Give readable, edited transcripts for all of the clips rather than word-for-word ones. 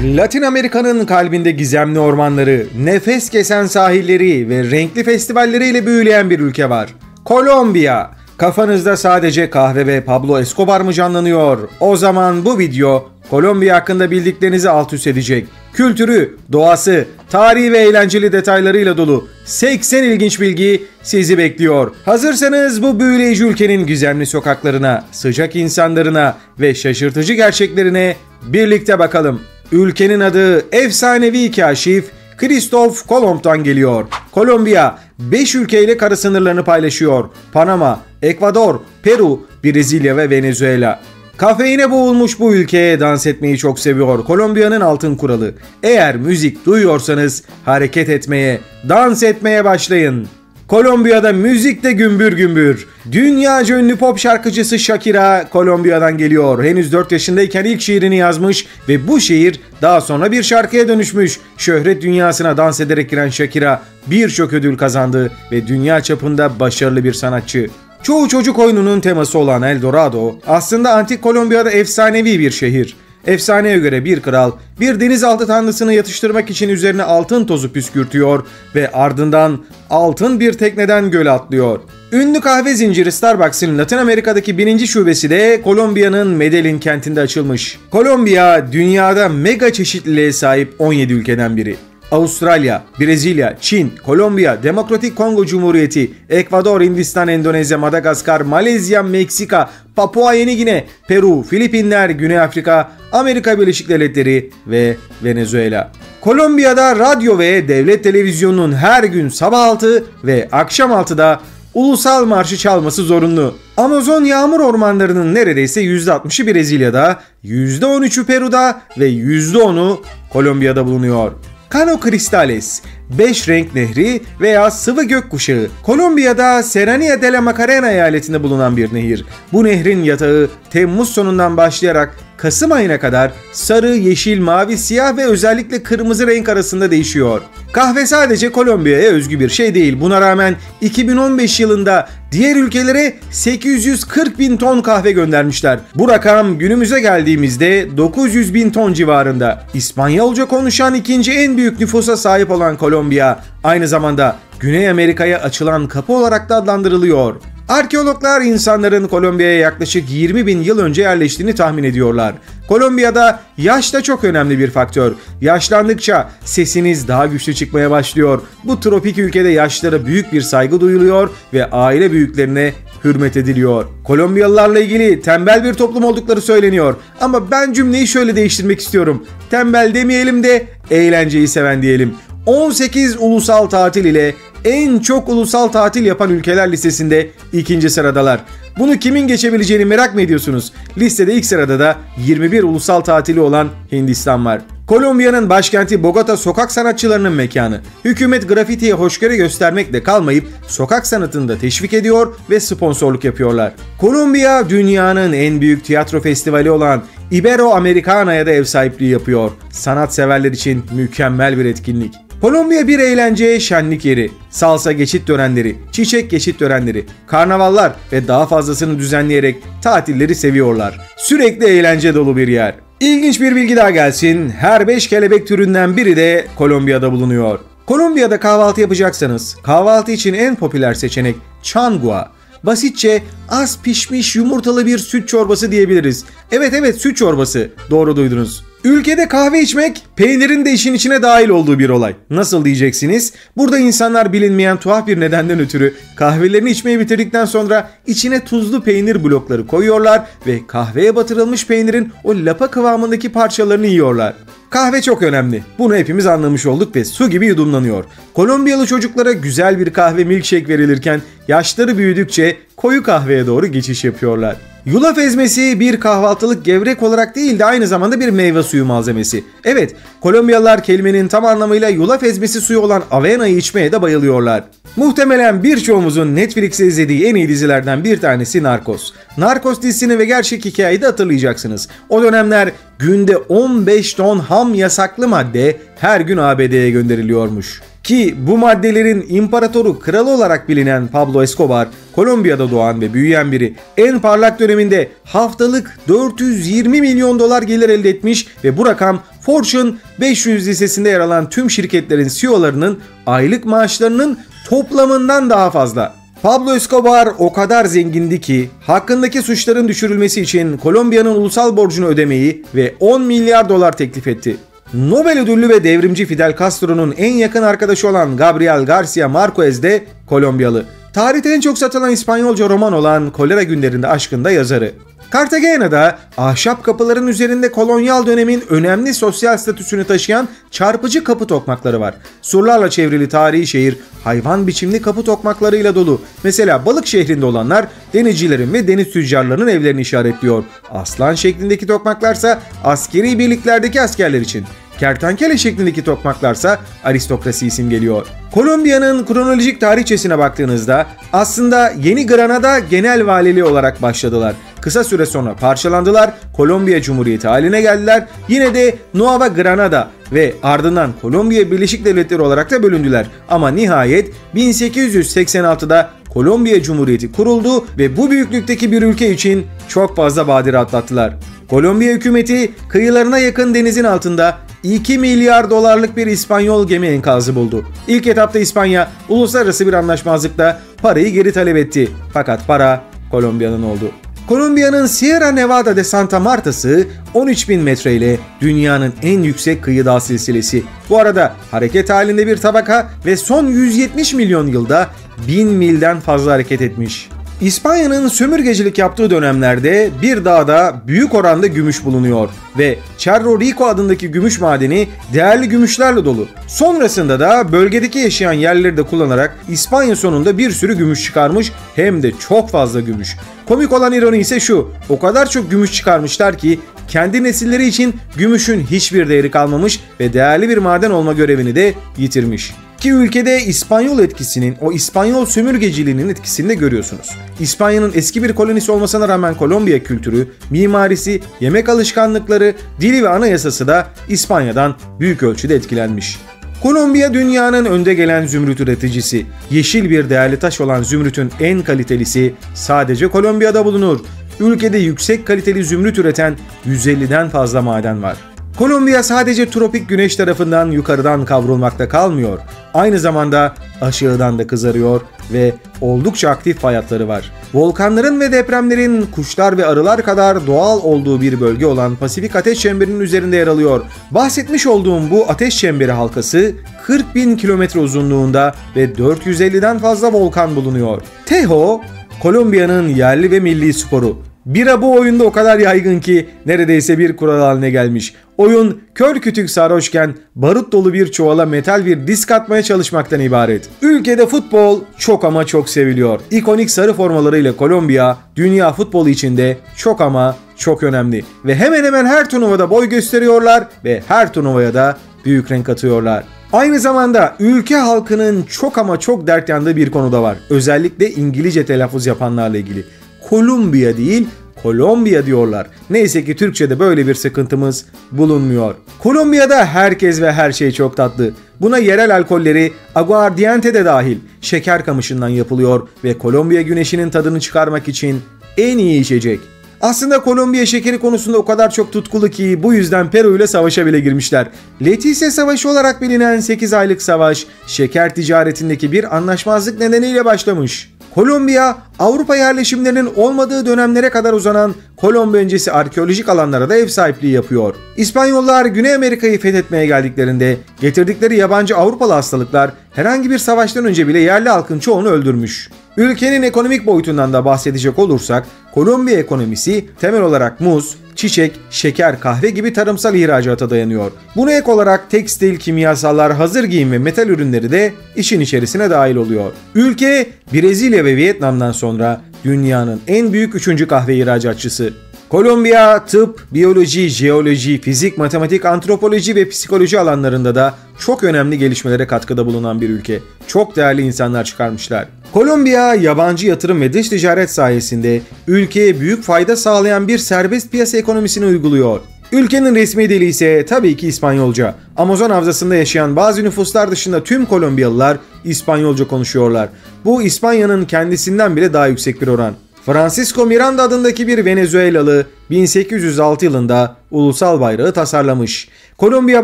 Latin Amerika'nın kalbinde gizemli ormanları, nefes kesen sahilleri ve renkli festivalleriyle büyüleyen bir ülke var. Kolombiya. Kafanızda sadece kahve ve Pablo Escobar mı canlanıyor? O zaman bu video Kolombiya hakkında bildiklerinizi alt üst edecek. Kültürü, doğası, tarihi ve eğlenceli detaylarıyla dolu 80 ilginç bilgi sizi bekliyor. Hazırsanız bu büyüleyici ülkenin gizemli sokaklarına, sıcak insanlarına ve şaşırtıcı gerçeklerine birlikte bakalım. Ülkenin adı efsanevi kaşif Christoph Kolomb'dan geliyor. Kolombiya 5 ülkeyle kara sınırlarını paylaşıyor. Panama, Ekvador, Peru, Brezilya ve Venezuela. Kafeine boğulmuş bu ülkeye dans etmeyi çok seviyor. Kolombiya'nın altın kuralı. Eğer müzik duyuyorsanız hareket etmeye, dans etmeye başlayın. Kolombiya'da müzik de gümbür gümbür. Dünyaca ünlü pop şarkıcısı Shakira Kolombiya'dan geliyor. Henüz 4 yaşındayken ilk şiirini yazmış ve bu şiir daha sonra bir şarkıya dönüşmüş. Şöhret dünyasına dans ederek giren Shakira birçok ödül kazandı ve dünya çapında başarılı bir sanatçı. Çoğu çocuk oyununun teması olan El Dorado aslında antik Kolombiya'da efsanevi bir şehir. Efsaneye göre bir kral bir denizaltı tanrısını yatıştırmak için üzerine altın tozu püskürtüyor ve ardından altın bir tekneden göle atlıyor. Ünlü kahve zinciri Starbucks'ın Latin Amerika'daki 1. şubesi de Kolombiya'nın Medellin kentinde açılmış. Kolombiya dünyada mega çeşitliliğe sahip 17 ülkeden biri. Avustralya, Brezilya, Çin, Kolombiya, Demokratik Kongo Cumhuriyeti, Ekvador, Hindistan, Endonezya, Madagaskar, Malezya, Meksika, Papua Yeni Gine, Peru, Filipinler, Güney Afrika, Amerika Birleşik Devletleri ve Venezuela. Kolombiya'da radyo ve devlet televizyonunun her gün sabah 6 ve akşam 6'da ulusal marşı çalması zorunlu. Amazon yağmur ormanlarının neredeyse %60'ı Brezilya'da, %13'ü Peru'da ve %10'u Kolombiya'da bulunuyor. Cano Cristales, 5 renk nehri veya sıvı gökkuşağı. Kolombiya'da Serranía de la Macarena eyaletinde bulunan bir nehir. Bu nehrin yatağı Temmuz sonundan başlayarak Kasım ayına kadar sarı, yeşil, mavi, siyah ve özellikle kırmızı renk arasında değişiyor. Kahve sadece Kolombiya'ya özgü bir şey değil. Buna rağmen 2015 yılında diğer ülkelere 840 bin ton kahve göndermişler. Bu rakam günümüze geldiğimizde 900 bin ton civarında. İspanyolca konuşan ikinci en büyük nüfusa sahip olan Kolombiya, aynı zamanda Güney Amerika'ya açılan kapı olarak da adlandırılıyor. Arkeologlar insanların Kolombiya'ya yaklaşık 20 bin yıl önce yerleştiğini tahmin ediyorlar. Kolombiya'da yaş da çok önemli bir faktör. Yaşlandıkça sesiniz daha güçlü çıkmaya başlıyor. Bu tropik ülkede yaşlara büyük bir saygı duyuluyor ve aile büyüklerine hürmet ediliyor. Kolombiyalılarla ilgili tembel bir toplum oldukları söyleniyor. Ama ben cümleyi şöyle değiştirmek istiyorum. Tembel demeyelim de eğlenceyi seven diyelim. 18 ulusal tatil ile en çok ulusal tatil yapan ülkeler listesinde 2. sıradalar. Bunu kimin geçebileceğini merak mı ediyorsunuz? Listede ilk sırada da 21 ulusal tatili olan Hindistan var. Kolombiya'nın başkenti Bogota sokak sanatçılarının mekanı. Hükümet grafitiye hoşgörü göstermekle kalmayıp sokak sanatını da teşvik ediyor ve sponsorluk yapıyorlar. Kolombiya dünyanın en büyük tiyatro festivali olan Ibero-Americana'ya da ev sahipliği yapıyor. Sanatseverler için mükemmel bir etkinlik. Kolombiya bir eğlence, şenlik yeri. Salsa geçit törenleri, çiçek geçit törenleri, karnavallar ve daha fazlasını düzenleyerek tatilleri seviyorlar. Sürekli eğlence dolu bir yer. İlginç bir bilgi daha gelsin. Her 5 kelebek türünden biri de Kolombiya'da bulunuyor. Kolombiya'da kahvaltı yapacaksanız kahvaltı için en popüler seçenek changua. Basitçe az pişmiş yumurtalı bir süt çorbası diyebiliriz. Evet süt çorbası. Doğru duydunuz. Ülkede kahve içmek peynirin de işin içine dahil olduğu bir olay. Nasıl diyeceksiniz? Burada insanlar bilinmeyen tuhaf bir nedenden ötürü kahvelerini içmeyi bitirdikten sonra içine tuzlu peynir blokları koyuyorlar ve kahveye batırılmış peynirin o lapa kıvamındaki parçalarını yiyorlar. Kahve çok önemli. Bunu hepimiz anlamış olduk ve su gibi yudumlanıyor. Kolombiyalı çocuklara güzel bir kahve milkshake verilirken yaşları büyüdükçe koyu kahveye doğru geçiş yapıyorlar. Yulaf ezmesi bir kahvaltılık gevrek olarak değil de aynı zamanda bir meyve suyu malzemesi. Evet, Kolombiyalılar kelimenin tam anlamıyla yulaf ezmesi suyu olan avena'yı içmeye de bayılıyorlar. Muhtemelen birçoğumuzun Netflix'te izlediği en iyi dizilerden bir tanesi Narcos. Narcos dizisini ve gerçek hikayeyi de hatırlayacaksınız. O dönemler günde 15 ton ham yasaklı madde her gün ABD'ye gönderiliyormuş. Ki bu maddelerin imparatoru, kralı olarak bilinen Pablo Escobar, Kolombiya'da doğan ve büyüyen biri. En parlak döneminde haftalık 420 milyon dolar gelir elde etmiş ve bu rakam Fortune 500 listesinde yer alan tüm şirketlerin CEO'larının aylık maaşlarının toplamından daha fazla. Pablo Escobar o kadar zengindi ki hakkındaki suçların düşürülmesi için Kolombiya'nın ulusal borcunu ödemeyi ve 10 milyar dolar teklif etti. Nobel ödüllü ve devrimci Fidel Castro'nun en yakın arkadaşı olan Gabriel García Márquez de Kolombiyalı. Tarihte en çok satılan İspanyolca roman olan Kolera Günlerinde Aşk'ın da yazarı. Cartagena'da ahşap kapıların üzerinde kolonyal dönemin önemli sosyal statüsünü taşıyan çarpıcı kapı tokmakları var. Surlarla çevrili tarihi şehir hayvan biçimli kapı tokmaklarıyla dolu. Mesela balık şehrinde olanlar denizcilerin ve deniz tüccarlarının evlerini işaretliyor. Aslan şeklindeki tokmaklarsa askeri birliklerdeki askerler için. Kertenkele şeklindeki tokmaklarsa aristokrasi simgeliyor. Kolombiya'nın kronolojik tarihçesine baktığınızda aslında Yeni Granada genel valiliği olarak başladılar. Kısa süre sonra parçalandılar, Kolombiya Cumhuriyeti haline geldiler. Yine de Nueva Granada ve ardından Kolombiya Birleşik Devletleri olarak da bölündüler. Ama nihayet 1886'da Kolombiya Cumhuriyeti kuruldu ve bu büyüklükteki bir ülke için çok fazla badire atlattılar. Kolombiya hükümeti kıyılarına yakın denizin altında 2 milyar dolarlık bir İspanyol gemi enkazı buldu. İlk etapta İspanya uluslararası bir anlaşmazlıkla parayı geri talep etti. Fakat para Kolombiya'nın oldu. Kolombiya'nın Sierra Nevada de Santa Marta'sı 13.000 metre ile dünyanın en yüksek kıyı dağ silsilesi. Bu arada hareket halinde bir tabaka ve son 170 milyon yılda 1000 milden fazla hareket etmiş. İspanya'nın sömürgecilik yaptığı dönemlerde bir dağda büyük oranda gümüş bulunuyor ve Cerro Rico adındaki gümüş madeni değerli gümüşlerle dolu. Sonrasında da bölgedeki yaşayan yerlileri de kullanarak İspanya sonunda bir sürü gümüş çıkarmış, hem de çok fazla gümüş. Komik olan ironi ise şu: o kadar çok gümüş çıkarmışlar ki kendi nesilleri için gümüşün hiçbir değeri kalmamış ve değerli bir maden olma görevini de yitirmiş. Ki ülkede İspanyol etkisinin, o İspanyol sömürgeciliğinin etkisini de görüyorsunuz. İspanya'nın eski bir kolonisi olmasına rağmen Kolombiya kültürü, mimarisi, yemek alışkanlıkları, dili ve anayasası da İspanya'dan büyük ölçüde etkilenmiş. Kolombiya dünyanın önde gelen zümrüt üreticisi. Yeşil bir değerli taş olan zümrütün en kalitelisi sadece Kolombiya'da bulunur. Ülkede yüksek kaliteli zümrüt üreten 150'den fazla maden var. Kolombiya sadece tropik güneş tarafından yukarıdan kavrulmakta kalmıyor. Aynı zamanda aşağıdan da kızarıyor ve oldukça aktif fay hatları var. Volkanların ve depremlerin kuşlar ve arılar kadar doğal olduğu bir bölge olan Pasifik Ateş Çemberi'nin üzerinde yer alıyor. Bahsetmiş olduğum bu ateş çemberi halkası 40.000 kilometre uzunluğunda ve 450'den fazla volkan bulunuyor. Tejo, Kolombiya'nın yerli ve milli sporu. Bira bu oyunda o kadar yaygın ki neredeyse bir kural haline gelmiş. Oyun kör kütük sarhoşken barut dolu bir çuvala metal bir disk atmaya çalışmaktan ibaret. Ülkede futbol çok ama çok seviliyor. İkonik sarı formalarıyla Kolombiya dünya futbolu içinde çok ama çok önemli. Ve hemen hemen her turnuvada boy gösteriyorlar ve her turnuvaya da büyük renk atıyorlar. Aynı zamanda ülke halkının çok ama çok dert yandığı bir konu da var. Özellikle İngilizce telaffuz yapanlarla ilgili. Kolombiya değil, Kolombiya diyorlar. Neyse ki Türkçe'de böyle bir sıkıntımız bulunmuyor. Kolombiya'da herkes ve her şey çok tatlı. Buna yerel alkolleri aguardiente de dahil şeker kamışından yapılıyor ve Kolombiya güneşinin tadını çıkarmak için en iyi içecek. Aslında Kolombiya şekeri konusunda o kadar çok tutkulu ki bu yüzden Peru ile savaşa bile girmişler. Leticia Savaşı olarak bilinen 8 aylık savaş, şeker ticaretindeki bir anlaşmazlık nedeniyle başlamış. Kolombiya, Avrupa yerleşimlerinin olmadığı dönemlere kadar uzanan Kolombiya öncesi arkeolojik alanlara da ev sahipliği yapıyor. İspanyollar Güney Amerika'yı fethetmeye geldiklerinde getirdikleri yabancı Avrupalı hastalıklar herhangi bir savaştan önce bile yerli halkın çoğunu öldürmüş. Ülkenin ekonomik boyutundan da bahsedecek olursak, Kolombiya ekonomisi temel olarak muz, çiçek, şeker, kahve gibi tarımsal ihracata dayanıyor. Buna ek olarak tekstil, kimyasallar, hazır giyim ve metal ürünleri de işin içerisine dahil oluyor. Ülke, Brezilya ve Vietnam'dan sonra dünyanın en büyük 3. kahve ihracatçısı. Kolombiya, tıp, biyoloji, jeoloji, fizik, matematik, antropoloji ve psikoloji alanlarında da çok önemli gelişmelere katkıda bulunan bir ülke. Çok değerli insanlar çıkarmışlar. Kolombiya, yabancı yatırım ve dış ticaret sayesinde ülkeye büyük fayda sağlayan bir serbest piyasa ekonomisini uyguluyor. Ülkenin resmi dili ise tabii ki İspanyolca. Amazon havzasında yaşayan bazı nüfuslar dışında tüm Kolombiyalılar İspanyolca konuşuyorlar. Bu İspanya'nın kendisinden bile daha yüksek bir oran. Francisco Miranda adındaki bir Venezuelalı 1806 yılında ulusal bayrağı tasarlamış. Kolombiya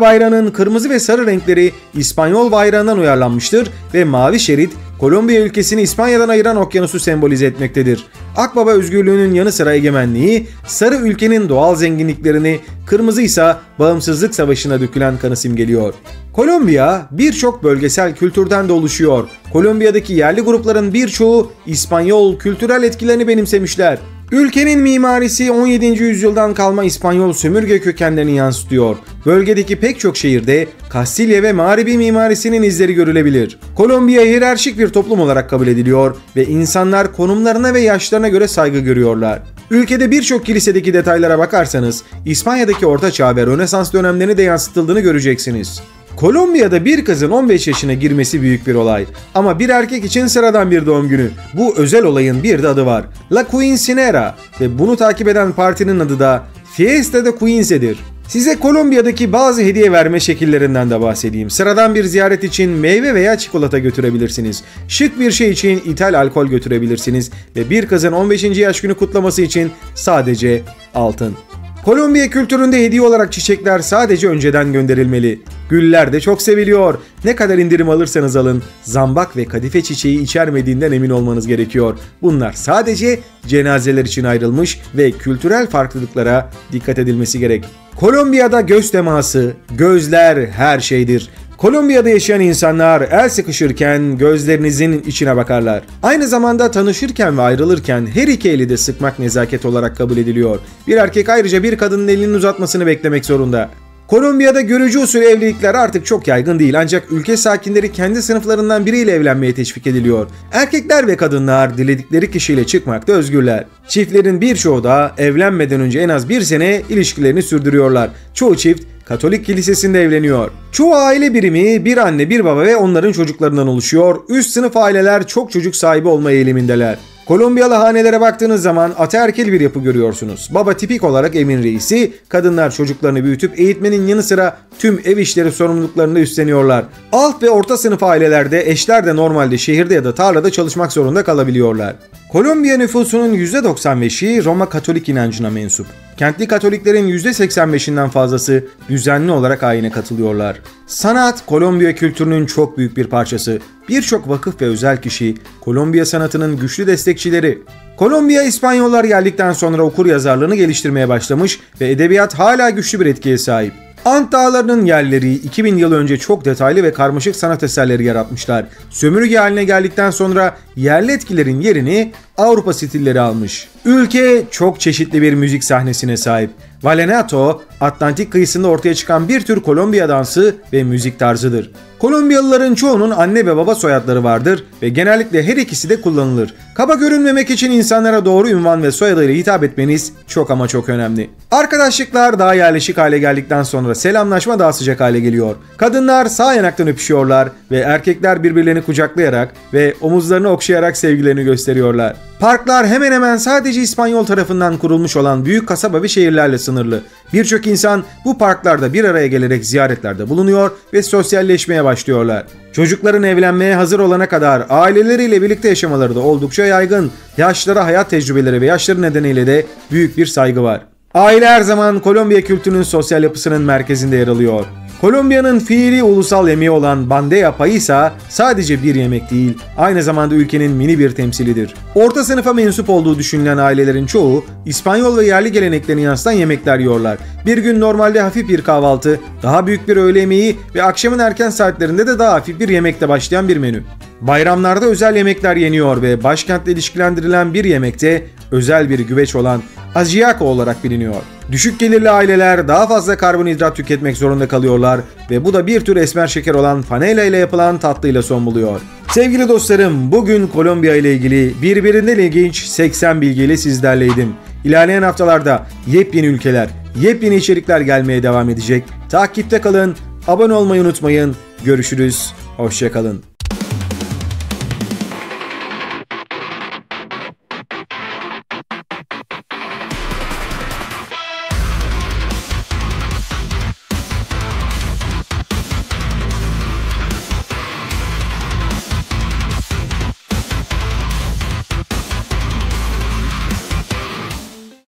bayrağının kırmızı ve sarı renkleri İspanyol bayrağından uyarlanmıştır ve mavi şerit Kolombiya ülkesini İspanya'dan ayıran okyanusu sembolize etmektedir. Akbaba özgürlüğünün yanı sıra egemenliği, sarı ülkenin doğal zenginliklerini, kırmızı ise bağımsızlık savaşına dökülen kanı simgeliyor. Kolombiya birçok bölgesel kültürden de oluşuyor. Kolombiya'daki yerli grupların birçoğu İspanyol kültürel etkilerini benimsemişler. Ülkenin mimarisi 17. yüzyıldan kalma İspanyol sömürge kökenlerini yansıtıyor. Bölgedeki pek çok şehirde Kastilya ve Mağribi mimarisinin izleri görülebilir. Kolombiya hiyerarşik bir toplum olarak kabul ediliyor ve insanlar konumlarına ve yaşlarına göre saygı görüyorlar. Ülkede birçok kilisedeki detaylara bakarsanız İspanya'daki Orta Çağ ve Rönesans dönemlerini de yansıtıldığını göreceksiniz. Kolombiya'da bir kızın 15 yaşına girmesi büyük bir olay. Ama bir erkek için sıradan bir doğum günü. Bu özel olayın bir de adı var. La Quinceañera ve bunu takip eden partinin adı da Fiesta de Quince'dir. Size Kolombiya'daki bazı hediye verme şekillerinden de bahsedeyim. Sıradan bir ziyaret için meyve veya çikolata götürebilirsiniz. Şık bir şey için ithal alkol götürebilirsiniz. Ve bir kızın 15. yaş günü kutlaması için sadece altın. Kolombiya kültüründe hediye olarak çiçekler sadece önceden gönderilmeli. Güller de çok seviliyor. Ne kadar indirim alırsanız alın, zambak ve kadife çiçeği içermediğinden emin olmanız gerekiyor. Bunlar sadece cenazeler için ayrılmış ve kültürel farklılıklara dikkat edilmesi gerek. Kolombiya'da göz teması, gözler her şeydir. Kolombiya'da yaşayan insanlar el sıkışırken gözlerinizin içine bakarlar. Aynı zamanda tanışırken ve ayrılırken her iki eli de sıkmak nezaket olarak kabul ediliyor. Bir erkek ayrıca bir kadının elinin uzatmasını beklemek zorunda. Kolombiya'da görücü usulü evlilikler artık çok yaygın değil ancak ülke sakinleri kendi sınıflarından biriyle evlenmeye teşvik ediliyor. Erkekler ve kadınlar diledikleri kişiyle çıkmakta özgürler. Çiftlerin birçoğu da evlenmeden önce en az bir sene ilişkilerini sürdürüyorlar. Çoğu çift Katolik kilisesinde evleniyor. Çoğu aile birimi bir anne, bir baba ve onların çocuklarından oluşuyor. Üst sınıf aileler çok çocuk sahibi olma eğilimindeler. Kolombiyalı hanelere baktığınız zaman ataerkil bir yapı görüyorsunuz. Baba tipik olarak evin reisi, kadınlar çocuklarını büyütüp eğitmenin yanı sıra tüm ev işleri sorumluluklarını da üstleniyorlar. Alt ve orta sınıf ailelerde eşler de normalde şehirde ya da tarlada çalışmak zorunda kalabiliyorlar. Kolombiya nüfusunun %95'i Roma Katolik inancına mensup. Kentli Katoliklerin %85'inden fazlası düzenli olarak ayine katılıyorlar. Sanat, Kolombiya kültürünün çok büyük bir parçası. Birçok vakıf ve özel kişi Kolombiya sanatının güçlü destekçileri. Kolombiya İspanyollar geldikten sonra okuryazarlığını geliştirmeye başlamış ve edebiyat hala güçlü bir etkiye sahip. Ant Dağları'nın yerleri 2000 yıl önce çok detaylı ve karmaşık sanat eserleri yaratmışlar. Sömürge haline geldikten sonra yerli etkilerin yerini Avrupa stilleri almış. Ülke çok çeşitli bir müzik sahnesine sahip. Vallenato, Atlantik kıyısında ortaya çıkan bir tür Kolombiya dansı ve müzik tarzıdır. Kolombiyalıların çoğunun anne ve baba soyadları vardır ve genellikle her ikisi de kullanılır. Kaba görünmemek için insanlara doğru ünvan ve soyadıyla hitap etmeniz çok ama çok önemli. Arkadaşlıklar daha yerleşik hale geldikten sonra selamlaşma daha sıcak hale geliyor. Kadınlar sağ yanaktan öpüşüyorlar ve erkekler birbirlerini kucaklayarak ve omuzlarını okşayarak sevgilerini gösteriyorlar. Parklar hemen hemen sadece İspanyol tarafından kurulmuş olan büyük kasaba ve şehirlerle sınırlı. Birçok insan bu parklarda bir araya gelerek ziyaretlerde bulunuyor ve sosyalleşmeye başlıyorlar. Çocukların evlenmeye hazır olana kadar aileleriyle birlikte yaşamaları da oldukça yaygın. Yaşlara hayat tecrübeleri ve yaşları nedeniyle de büyük bir saygı var. Aile her zaman Kolombiya kültürünün sosyal yapısının merkezinde yer alıyor. Kolombiya'nın fiili ulusal yemeği olan bandeja paisa sadece bir yemek değil, aynı zamanda ülkenin mini bir temsilidir. Orta sınıfa mensup olduğu düşünülen ailelerin çoğu İspanyol ve yerli geleneklerini yansıtan yemekler yiyorlar. Bir gün normalde hafif bir kahvaltı, daha büyük bir öğle yemeği ve akşamın erken saatlerinde de daha hafif bir yemekle başlayan bir menü. Bayramlarda özel yemekler yeniyor ve başkentle ilişkilendirilen bir yemekte özel bir güveç olan ajiaco olarak biliniyor. Düşük gelirli aileler daha fazla karbonhidrat tüketmek zorunda kalıyorlar ve bu da bir tür esmer şeker olan panela ile yapılan tatlıyla son buluyor. Sevgili dostlarım, bugün Kolombiya ile ilgili birbirinden ilginç 80 bilgiyle sizlerleydim. İlerleyen haftalarda yepyeni ülkeler, yepyeni içerikler gelmeye devam edecek. Takipte kalın, abone olmayı unutmayın. Görüşürüz, hoşça kalın.